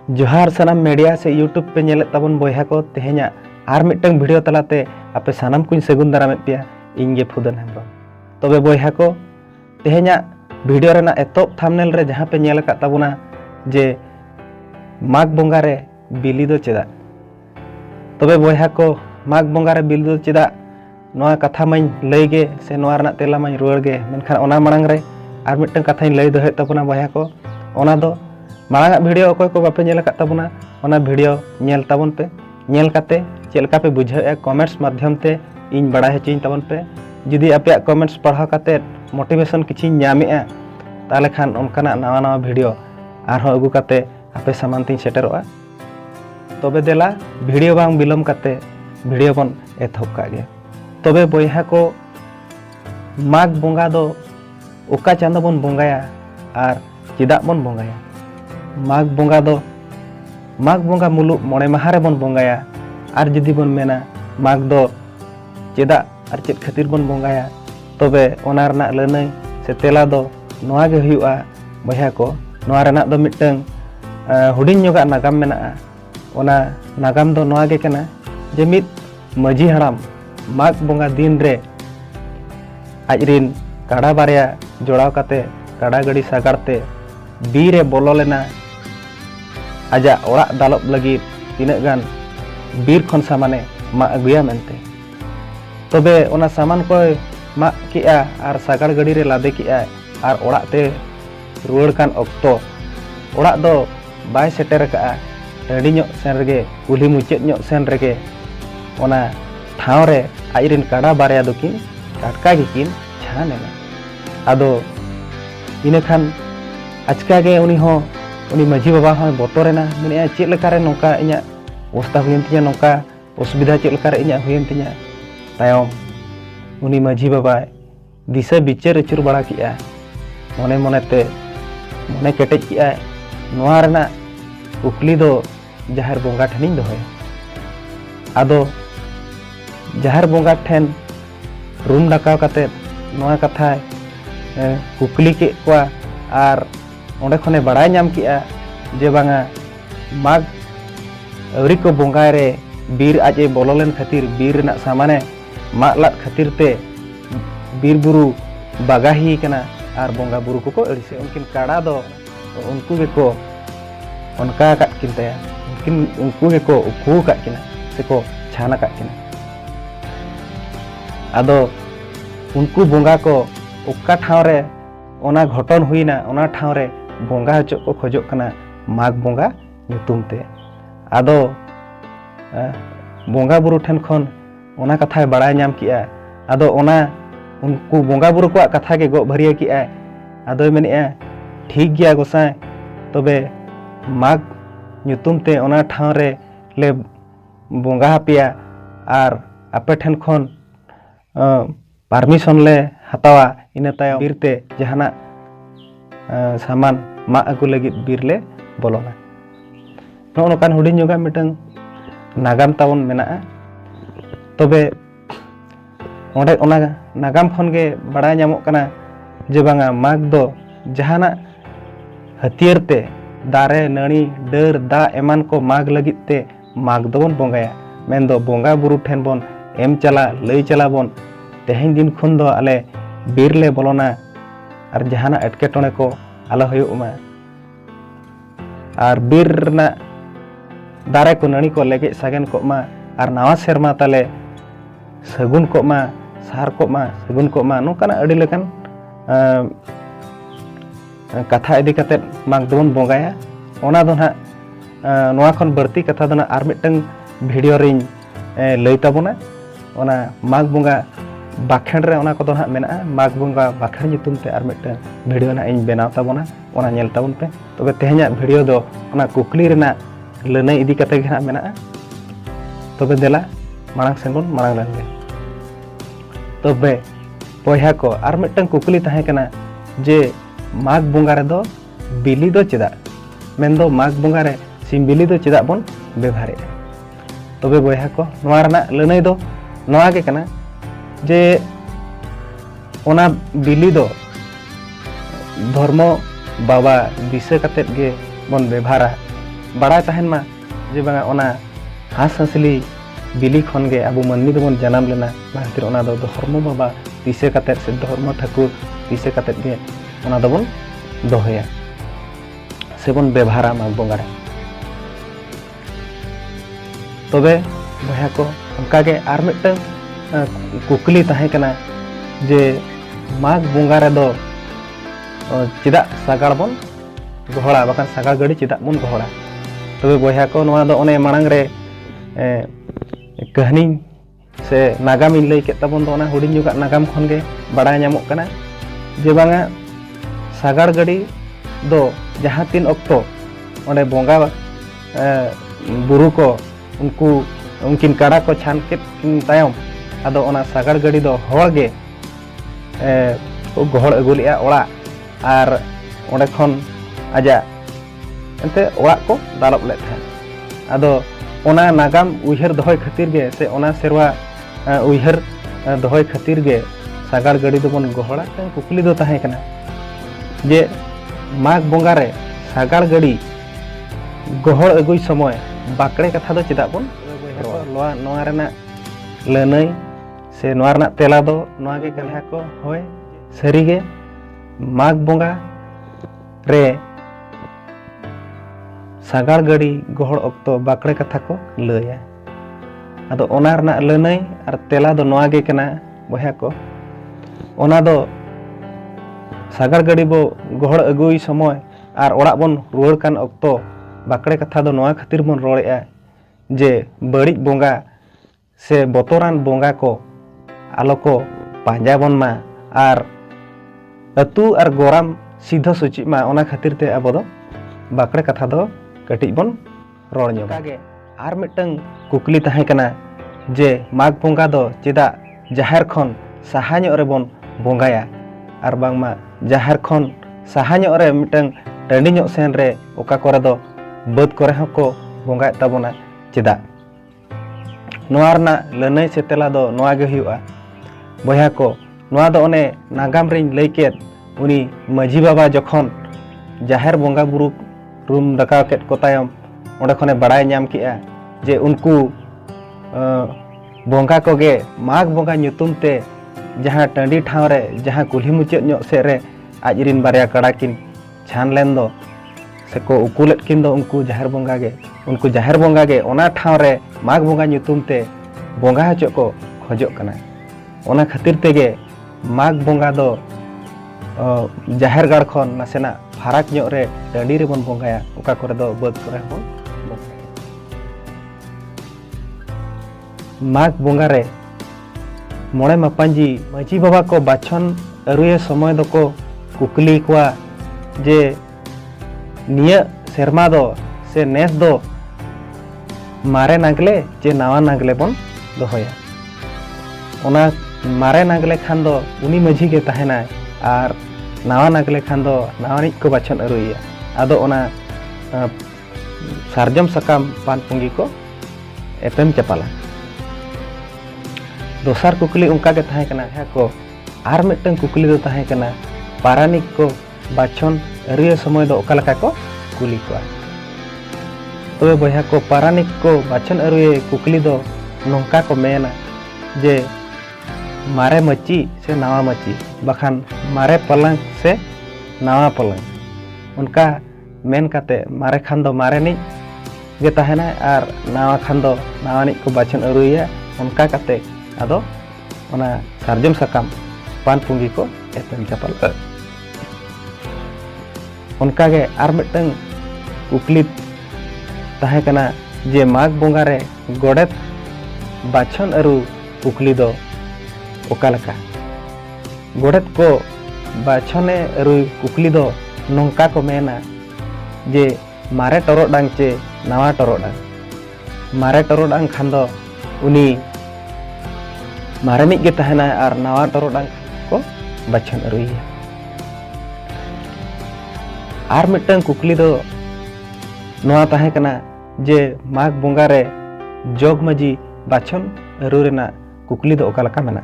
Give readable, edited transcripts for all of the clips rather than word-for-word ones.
जोहार सानाम मीडिया से यूट्यूब पे नेले तबन बॉयहा को तेहेኛ आर मिटंग वीडियो तलाते आपे सानाम कुछ सेगुन दाराम पेया इंगे फुदन हेम्ब्रम तबे बॉयहा को तेहेኛ वीडियो रेना एतोप थंबनेल रे जहां पे नेल का तबना जे माघ बोंगा रे बिली दो चेदा तबे बॉयहा को माघ बोंगा रे बिली दो चेदा नोआ कथा माई लई गे से नोआ रना तेला माई रुआड़ गे मेनखान ओना मांग रे आर मिटंग कथा लई दो हे तबना बॉयहा को ओना दो मांगा वीडियो अकोय को बापे नेल का तबना ओना वीडियो नेल ताबन पे नेल काते चेलका पे बुझाए कमेंट्स माध्यम ते इन बड़ा हेचिन ताबन पे जुदी आपे कमेंट्स पढ़ा काते मोटिवेशन किछि ᱧᱟᱢᱮᱜᱼᱟ ताले खान उनकाना नवा नवा वीडियो आरहो अगु काते आपे सामानती सेटरवा तबे देला वीडियो बांग बिलम काते वीडियो बन एथोप कागे तबे बॉयहा को माघ बोंगा दो ओका चांदो बन बोंगाया आर चिदा बन बोंगाया माघ बोंगा दो माघ बोंगा मुलु मोणे माहारे बन बोंगाया आर जुदी बन मेना माघ दो चेदा आर चेद खातिर बन बोंगाया तबे ओना रना लनई से तेला दो नोआ गे हुयुआ बॉयहा को नोआ रना दो मिटंग हुडिंग ᱧᱚᱜᱟ नागाम मेनाआ ओना नागाम दो नोआ गे कना जे मिद मजी हराम माघ बोंगा दिन रे आजरिन काड़ा बारिया जोड़ाव काते काड़ा गड़ी सागारते बीरे बोलो लेना आजा ओड़ा दालब लगी तीना गान बीर खन सामाने मा अगुया मेनते तबे ओना सामान को मा किया आर सागार गड़ी रे लादे किया आर ओड़ा ते रुआड़ कान ऑक्तो ओड़ा दो बाय सेटर का रेडी ᱧᱚᱜ सेन रेगे कुली मुचेद ᱧᱚᱜ सेन रेगे ओना ठाव रे आइरिन काड़ा बारिया दोकिन टाटका गिकिन छानेना आदो इने खान आचका गे उनी हो उनी माझी बाबा हो बतरेना मेने चेद लेकारे नोका इኛ अवस्था हुयन तिया नोका असुविधा चेद लेकारे इኛ हुयन तिया तायम उनी माझी बाबा दिशा बिचार अचुर बड़ा किया मने मनेते मने केटेज किया नोआ रना कुकली दो जाहर बोंगा ठनिन दोहे आदो जाहर बोंगा ठेन रूम डाकाव काते नोआ कथा कुकली के कोआ आर ओंडे खने बड़ाय नाम किया जे बांगा माघ अवरी को बोंगा रे बीर आजे बोलोलेन खातिर बीर रना सामाने माग लाद खातिर ते बीर बुरु बागाही कना आर बोंगा बुरु को अड़िसे उनकिन काड़ा दो उनको गेको उनका काट किनते उनको गेको उकू काट किना सेको छाना काट किना आदो उनको बोंगा को उक्का ठाव रे ओना घटन हुईना ओना ठाव रे बोंगा हचो को खोजो कना माघ बोंगा ᱧᱩᱛᱩᱢ ते आदो बोंगा बुरु ठेन खन ओना कथा बड़ाय नाम किया आदो ओना उनको बोंगा बुरु को कथा के गो भरिया किया आदो मेनेआ ठीक गया गोसाय तबे माघ ᱧᱩᱛᱩᱢ ते ओना ठाव रे ले बोंगा हपिया आर आपे ठेन खन परमिशन ले हतावा इना तायम बीरते जहाना सामान मा अगु लगी बीर ले बोलोना नोकान हुडिंग ᱧᱚᱜᱟ मिटंग नागाम तावन मेनाआ तबे ओंडे ओना नागाम खन गे बड़ा ᱧᱟᱢᱚᱜ कना जे बांगा माघ दो जहाना हथियार ते दारे नणी डर दा एमान को माघ लगित ते माघ दोबन बोंगाया मेन दो बोंगा बुरु ठेन बोन एम चला लई चला बोन तेहेन दिन खुन दो आले बीर ले बोलोना आर जहाना एटकेटोने को आलो हुयुमा आर बीर ना दारे को नणी को लेगे सागन को मा आर नवा सेरमा ताले सगुन को मा सार को मा सगुन को मा नोकाना अडी लेकन कथा इदी कते माघ दोबन बोंगाया ओना दो ना नोआ खन बर्ती कथा दो ना आर मिटंग वीडियो रिन लई ताबोना ओना माघ बोंगा बाखेड़ रे ओना को दो ना मेना माघ बोंगा बाखेड़ ᱧᱩᱛᱩᱢ ते आर मिटंग वीडियो ना इन बेनाव ताबोना ओना नेल ताबोन पे तबे तेहेኛ वीडियो दो ओना कुकली रेना लनई इदी कते गे ना मेना तबे देला मांग सेन बोन मांग लेंगे तबे बॉयहा को आर मिटंग कुकली ताहे कना जे माघ बोंगा रे दो बिली दो चेदा मेन दो माघ बोंगा रे सिम बिली दो चेदा बोन व्यवहारे तबे बॉयहा को नोआ रना लनई दो नोआ गे कना जे ओना बिली दो धर्म बाबा दिशा कतेत गे बन व्यवहारा बड़ा तहन मा जे बांगा ओना हास हंसली बिली खन गे अब मानमी दोबन जनाम लेना खातिर ओना दो धर्म बाबा दिसे काते से धर्म ठाकुर दिसे काते गे ओना दोबन दोहया सेबन व्यवहारा माग बोंगा रे तबे बया को उनका गे आर मिटन कुकली ताहे कना जे माग बोंगा रे दो चिदा सागाड़ बन गहड़ा बाखान सागाड़ गाड़ी चिदा बन गहड़ा तबे बया को नवा दो ओने मांग रे कहानी से नागाम इन लई के तबन दो ओना हुडिन जुगा नागाम खन गे बड़ा नामोग कना जे बांगा सागाड़ गाड़ी दो जहाँ तीन अक्तो ओंडे बोंगा बुरु को उनको उनकिन काड़ा को छान के तायम आदो ओना सागाड़ गाड़ी दो हड़ गे गहड़ अगुलिया ओड़ा आर ओंडे खन आजा एंते ओड़ा को दालब ले था आदो ओना नागाम उयहर दहय खातिर गे से ओना सेरवा उयहर दहय खातिर गे सागाड़ गाड़ी दोबन गहड़ा कुकली दो ताहे कना जे माग बोंगा रे सागाड़ गाड़ी गहड़ अगुई समय बाकड़े कथा दो चिदा बन नोआ रेना लनई से नोआ रेना तेला दो नोआ गे कन्हा को होय सरी गे माग बोंगा रे सागाड़ गाड़ी गहड़ अक्तो बाकड़े कथा को लया आदो ओना रेना लनई आर तेला दो नोआ गे कना बया को ओना दो सागाड़ गाड़ी बो गहड़ अगुई समय आर ओड़ा बन रुआड़ कान अक्तो बाकड़े कथा दो नोआ खातिर बन रोड़ेआ जे बड़ी बोंगा से बतरान बोंगा को आलो को पांजा बन मा आर अतु आर गोराम सीधा सुची मा ओना खातिर ते अब दो बाकड़े कथा दो कटिज बन रोड़ ᱧᱚᱜᱟ गे आर मिटंग कुकली ताहे कना जे माग बोंगा दो चेदा जाहेर खन साहा ᱧᱚᱜ रे बन बोंगाया आर बांगमा जाहेर खन साहा ᱧᱚᱜ रे मिटंग टंडी ᱧᱚᱜ सेन रे ओका करे दो बद करे हको बोंगाय ताबोना चेदा नोआ रना लनई से तेला दो नोआ गे हुआ बया को नोआ दो ओने नागाम रिन लई केत उनी माझी बाबा जखन जाहेर बोंगा बुरु रूम दका केत को तायम ओंडे खने बड़ाय नाम किया जे उनको बोंगा को गे माग बोंगा ᱧᱩᱛᱩᱢ ते जहाँ टंडी ठाव रे जहाँ कुल्ही मुचाद ᱧᱚᱜ से रे आजरिन बारिया कड़ा किन छान लेन दो से को उकुलेट किन दो उनको जाहेर बोंगा गे ओना ठाव रे माग बोंगा ᱧᱩᱛᱩᱢ ते बोंगा हचो को खोजोग कना ओना खातिर तेगे माग बोंगा दो जाहेर गाड़ खन नासेना फाराक ᱧᱚᱜ रे टंडी रे बन बोंगाया ओका करे दो बद करे बन माग बोंगा रे मोड़े मापांजी माझी बाबा को बाछन अरुए समय दो को कुकली कुआ जे निया सेरमा दो से नेस दो मारे नागले जे नावा नागले बन दोहया ओना मारे नागले खान दो उनी माझी के ताहेना आर नावा नागले खान दो नावानिक को बाछन अरुया आदो ओना सारजम सकाम पान पुंगी को एपेम चपाला दोसार कुकली उनका के ताहे कना है को आर मिटन कुकली दो ताहे कना पारानिक को बाछन अरुए समय दो ओका लका को कुली को तबे बया को पारानिक को बाछन अरुए कुकली दो नोंका को मेना जे मारे मची से नावा मची बखान मारे पलंग से नावा पलंग उनका मेन काते मारे खान दो मारे नि गे ताहेना आर नावा खान दो नावानिक को बाछन अरुया उनका काते आदो ओना सारजम सकाम पान पुंगी को एपेम चपाल उनका गे आर मिटन कुकली ताहे कना जे माग बोंगा रे गोडेत बाछन अरु कुकली दो ओका लका गोडेत को बाछने अरु कुकली दो नोंका को मेना जे मारे टरोडांग चे नावा टरोडांग मारे टरोडांग खान दो उनी मारेनिक गे ताहेना आर नावा टरोडांग को बाछन अरुया आर मिटन कुकली दो नोआ ताहे कना जे माग बोंगा रे जोग मजी बाछन अरु रेना कुकली दो ओका लका मेना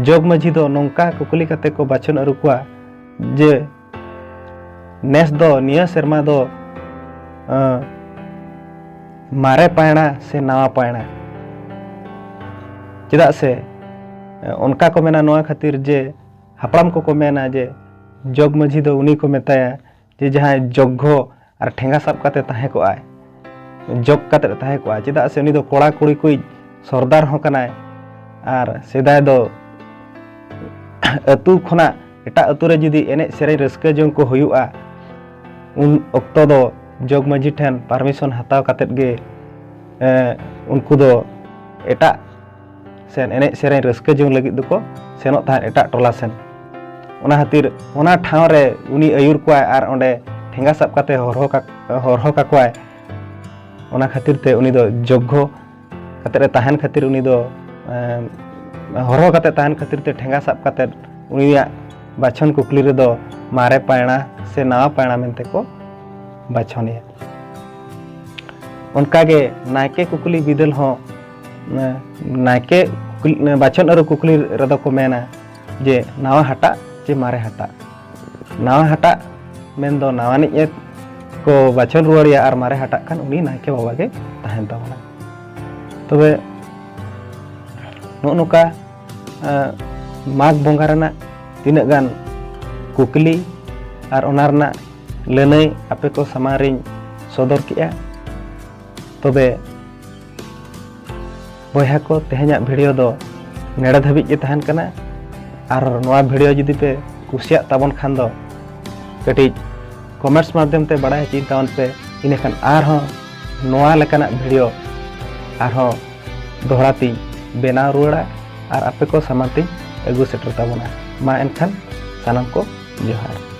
जोग मजी दो नोंका कुकली कते को बाछन अरु कुआ जे नेस दो निया सेरमा दो मारे पायणा से नवा पायणा चेदा से उनका को मेना नोआ खातिर जे हापड़ाम को मेना जे जग माझी दो उनी को मेताया जे जहाँ जग्घो और ठेंगा साब काते ताहे को आय जग काते ताहे को आय चेदा से उनी दो कोड़ा कुड़ी कोई सरदार हो कनाय और सेदाय दो अतु खना एटा अतु रे जुदी एने सेरे रस्के जों को हुयुआ उन अक्तो दो जग माझी ठेन परमिशन हताव काते गे उनको दो एटा सेन एने सेरे रस्के जों लगी दुको सेनो ताहे एटा टोला सेन उना खातिर उना ठाव रे उनी आयुर को आर ओंडे ठेंगा साब काते हरहो काकोय उना खातिर ते उनी दो जग्घो काते रे ताहन खातिर उनी दो हरहो काते ताहन खातिर ते ठेंगा साब काते उनिया बाछन कुकली रे दो मारे पायणा से नवा पायणा मेनते को बाछनिया उनका गे नायके कुकली बिदल हो नायके बाछन अरु कुकली रे दो को मेना जे नवा हटा जे मारे हटा नवा हटा मेन दो नवा नि को बाछन रुवाड़िया और मारे हटा खान उनी नायके बाबा के ताहेन ताबोना तबे नुका माघ बंगा रना तीना गान कुकली और ओना रना लनई आपे को समारिन सदर किया तबे बयहा को तेहना भिडियो दो नेड़ा धाबी के तहन कना और नवा भिडियो जुदी पे कुसिया ताबन खान दो कटी कमेंट्स माध्यम ते बड़ा चिन तावन पे इने खान आर हो नवा लेकाना भिडियो आर हो दोहराती बेना रुड़ा और आपे को समाती अगु सेटर ताबना मा एनखान सानाम को जोहार।